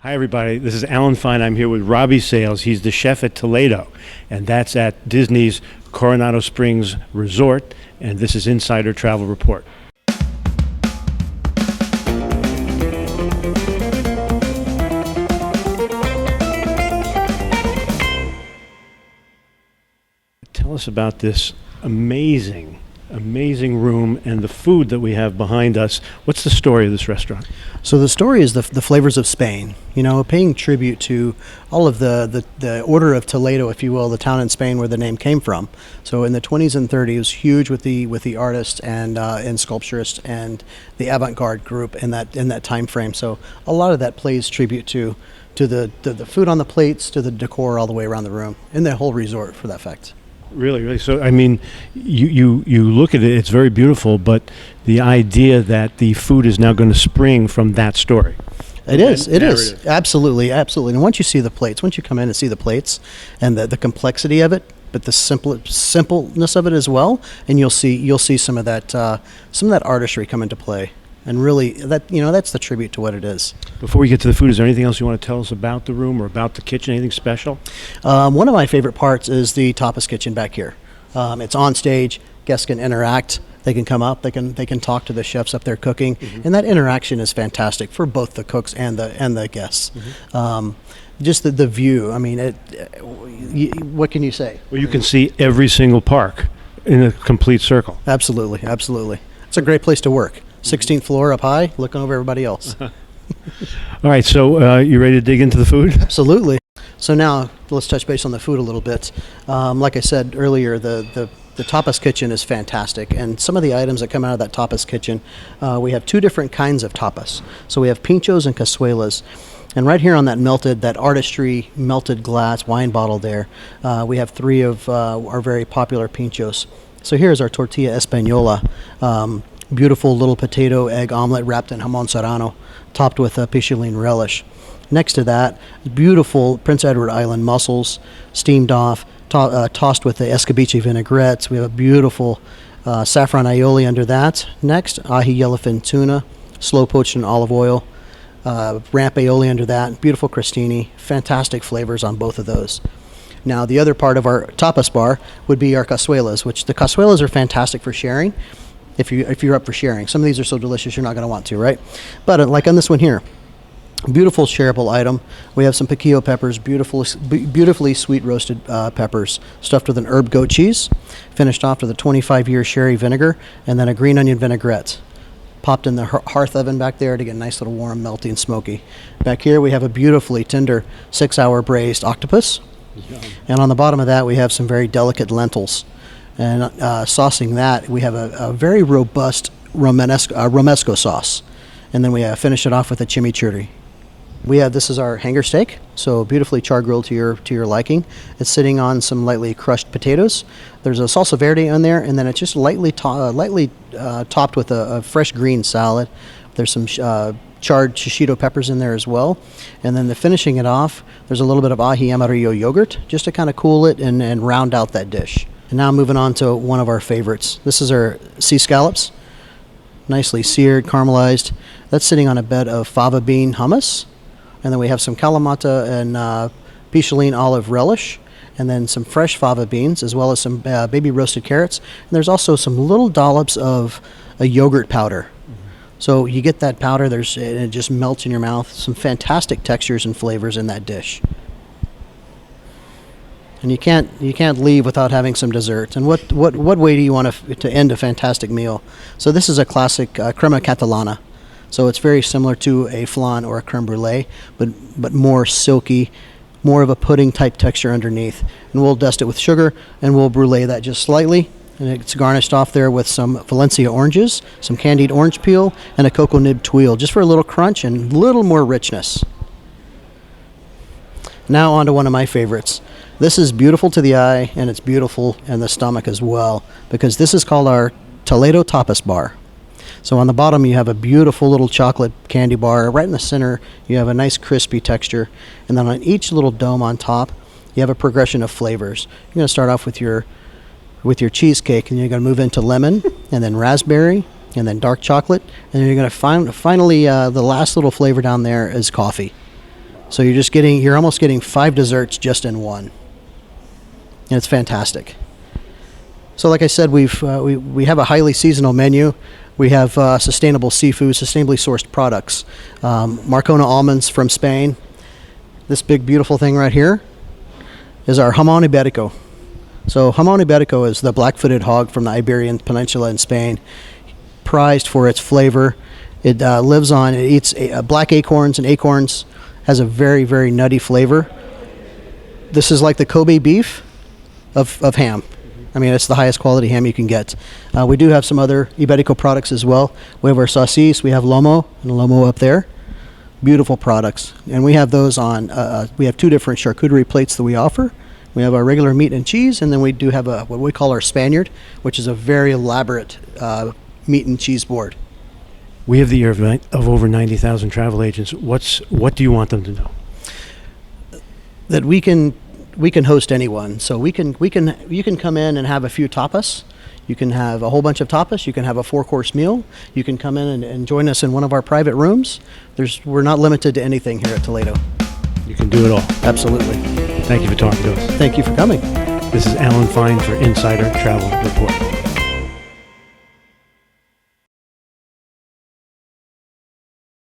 Hi, everybody. This is Alan Fine. I'm here with Robbie Sayles. He's the chef at Tolédo, and that's at Disney's Coronado Springs Resort, and this is Insider Travel Report. Tell us about this amazing room and the food that we have behind us. What's the story of this restaurant? So the story is the flavors of Spain, paying tribute to all of the order of Toledo, if you will, the town in Spain where the name came from. So in the 20s and 30s, it was huge with the artists and sculpturists and the avant-garde group in that time frame. So a lot of that plays tribute to the food on the plates, to the decor all the way around the room, and the whole resort for that fact. Really. So, I mean, you look at it, it's very beautiful, but the idea that the food is now going to spring from that story. It is. Absolutely. And once you see the plates, once you come in and see the plates and the complexity of it, but the simpleness of it as well, and you'll see some of that artistry come into play. And really, that's the tribute to what it is. Before we get to the food, is there anything else you want to tell us about the room or about the kitchen? Anything special? One of my favorite parts is the tapas kitchen back here. It's on stage. Guests can interact. They can come up. They can talk to the chefs up there cooking, and that interaction is fantastic for both the cooks and the guests. Just the view. I mean, what can you say? Well, you can see every single park in a complete circle. Absolutely. It's a great place to work. 16th floor up high, looking over everybody else. All right, so you ready to dig into the food? Absolutely. So now let's touch base on the food a little bit. Like I said earlier, the tapas kitchen is fantastic, and some of the items that come out of that tapas kitchen, we have two different kinds of tapas. So we have pinchos and cazuelas. And right here on that artistry melted glass wine bottle there, we have three of our very popular pinchos. So here's our tortilla española. Beautiful little potato egg omelet wrapped in jamon serrano, topped with a pichilin relish. Next to that, beautiful Prince Edward Island mussels, steamed off, tossed with the escabeche vinaigrettes. We have a beautiful saffron aioli under that. Next, ahi yellowfin tuna, slow poached in olive oil, ramp aioli under that, beautiful crostini, fantastic flavors on both of those. Now, the other part of our tapas bar would be our cazuelas, which the cazuelas are fantastic for sharing. If you're up for sharing. Some of these are so delicious you're not going to want to, right? But like on this one here, beautiful shareable item. We have some piquillo peppers, beautifully sweet roasted peppers, stuffed with an herb goat cheese, finished off with a 25-year sherry vinegar, and then a green onion vinaigrette. Popped in the hearth oven back there to get a nice little warm, melty, and smoky. Back here we have a beautifully tender 6-hour braised octopus. Yum. And on the bottom of that we have some very delicate lentils. And saucing that, we have a very robust romesco sauce. And then we finish it off with a chimichurri. This is our hanger steak, so beautifully char grilled to your liking. It's sitting on some lightly crushed potatoes. There's a salsa verde on there, and then it's just lightly topped with a fresh green salad. There's some charred shishito peppers in there as well. And then finishing it off, there's a little bit of ají amarillo yogurt, just to kind of cool it and round out that dish. And now moving on to one of our favorites. This is our sea scallops, nicely seared, caramelized. That's sitting on a bed of fava bean hummus. And then we have some kalamata and pichilin olive relish, and then some fresh fava beans, as well as some baby roasted carrots. And there's also some little dollops of a yogurt powder. So you get that powder, it just melts in your mouth. Some fantastic textures and flavors in that dish. And you can't leave without having some dessert. And what way do you want to end a fantastic meal? So this is a classic crema catalana. So it's very similar to a flan or a creme brulee, but more silky, more of a pudding type texture underneath. And we'll dust it with sugar, and we'll brulee that just slightly. And it's garnished off there with some Valencia oranges, some candied orange peel, and a cocoa nib tuile, just for a little crunch and a little more richness. Now on to one of my favorites. This is beautiful to the eye, and it's beautiful in the stomach as well, because this is called our Tolédo Tapas bar. So on the bottom you have a beautiful little chocolate candy bar. Right in the center you have a nice crispy texture, and then on each little dome on top you have a progression of flavors. You're going to start off with your cheesecake, and you're going to move into lemon, and then raspberry, and then dark chocolate, and then you're going to finally the last little flavor down there is coffee. So you're almost getting 5 desserts just in one. And it's fantastic. So like I said, we have a highly seasonal menu. We have sustainable seafood, sustainably sourced products. Marcona almonds from Spain. This big beautiful thing right here is our jamón ibérico. So jamón ibérico is the black-footed hog from the Iberian Peninsula in Spain, prized for its flavor. It eats black acorns, and acorns has a very, very nutty flavor. This is like the Kobe beef of ham. I mean, it's the highest quality ham you can get. We do have some other Iberico products as well. We have our saucisse, we have lomo, and lomo up there. Beautiful products. And we have those on, we have 2 different charcuterie plates that we offer. We have our regular meat and cheese, and then we do have what we call our Spaniard, which is a very elaborate meat and cheese board. We have the ear of over 90,000 travel agents. What do you want them to know? That we can host anyone. So you can come in and have a few tapas. You can have a whole bunch of tapas. You can have a 4-course meal. You can come in and join us in one of our private rooms. We're not limited to anything here at Toledo. You can do it all. Absolutely. Thank you for talking to us. Thank you for coming. This is Alan Fine for Insider Travel Report.